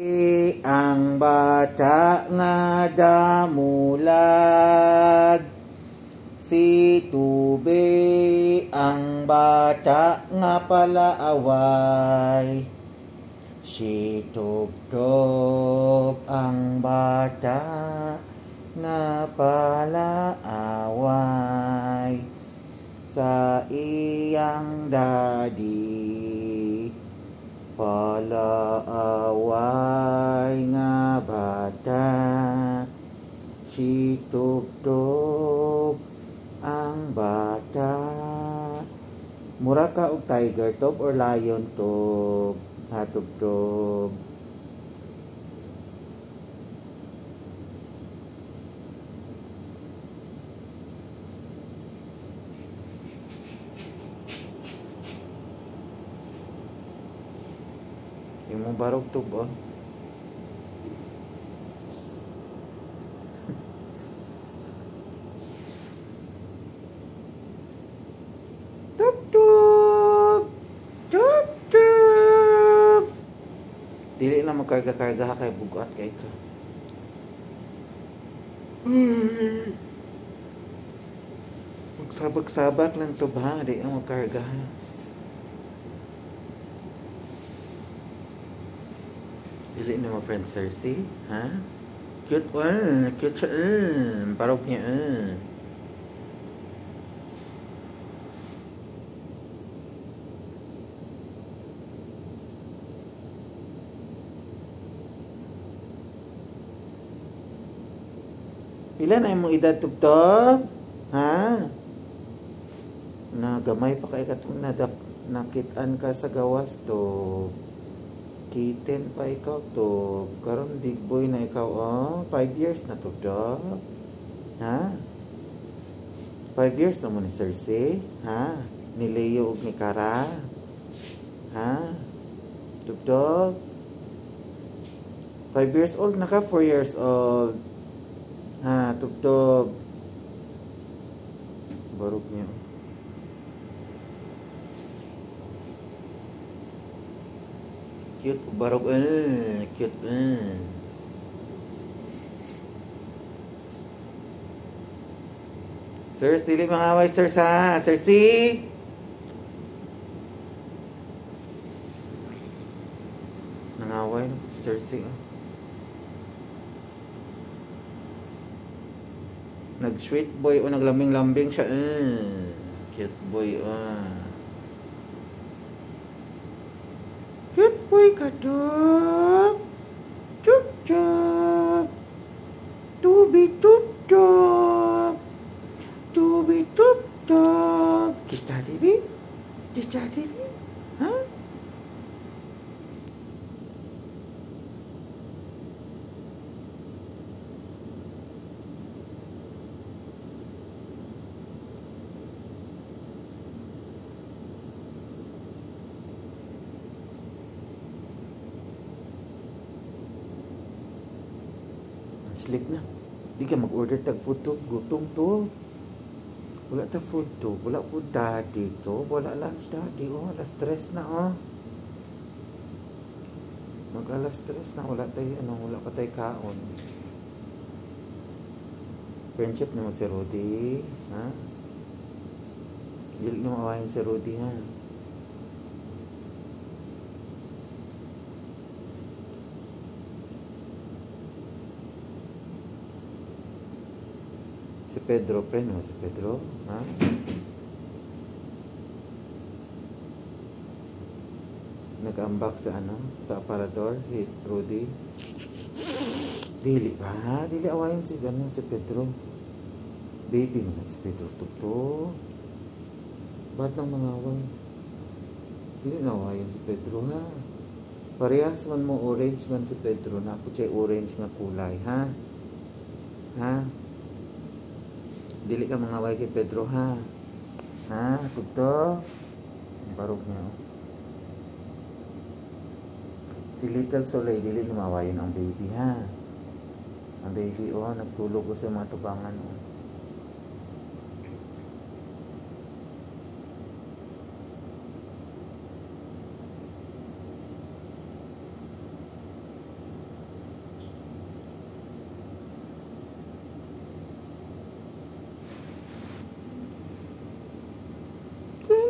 Ang bata nga damulag, si Tube ang bata nga palaaway, si Tubtob ang bata nga palaaway sa iyang daddy. Palaaway nga bata, si Tubtob ang bata. Mura ka og tiger Tob or lion Tob? Ha, Tubtob. Yung mong barog Tob, oh. Tubtob! Tubtob! Dili na magkarga-karga ha kay bugat kay ka. Magsabak-sabak lang Tob ha, di ang magkarga ha. Dili na mo friend Cersei, ha? Cute cute siya, parok niya, Pila na imong edad Tubtob? Ha? Nagamay pa kay katong nakitaan ka sa gawas to. Kitten pa ikaw to. Karon big boy na ikaw, oh. 5 years na Tubtob. Ha? 5 years na mo ni Cersei, ha? Ni Leo ug ni Cara. Ha? Tubtob. 5 years old na ka, 4 years old. Ha, Tubtob. Barog niya. Cute, barog, cute, Sirs, dili mangaway, sirs, ha? Cersei! Nangaway na po, Cersei, oh. Nag-sweet boy o naglambing-lambing siya. Cute boy. Cute boy ka Tob. Tubtob. Tubi Tubtob. Tubi Tubtob. Kiss daddy, babe. Kiss daddy, babe. Huh? Sleep na. Di ka mag-order tag food to. Gutom to. Wala ta food to. Wala food daddy to. Wala lunch daddy. Oh, alas stress na, oh. Mag-alas stress na. Wala tayo, wala pa tayo kaon. Friendship naman si Rudy. Ha? Dili naman awahin si Rudy, ha? Si Pedro, friend mo si Pedro, ha? Nag-ambak sa sa aparador, si Rudy. Dili ba? Dili awayin si si Pedro. Baby naman si Pedro, Tubtob. Ba't nang mangaway? Dili na awayin si Pedro, ha? Parehas man mo orange man si Pedro, napot siya orange nga kulay, ha? Ha? Dili ka mangaway kay Pedro, ha? Ha? Tubtob? Barog niya, oh. Si Little Soleil, dili lumawayin ang baby, ha? Ang baby, oh, nagtulog ko sa mga tubangan, oh.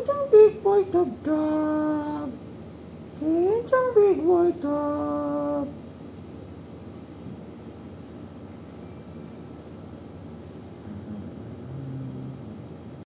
Kinsang big boy to dog. Kinsang big boy to.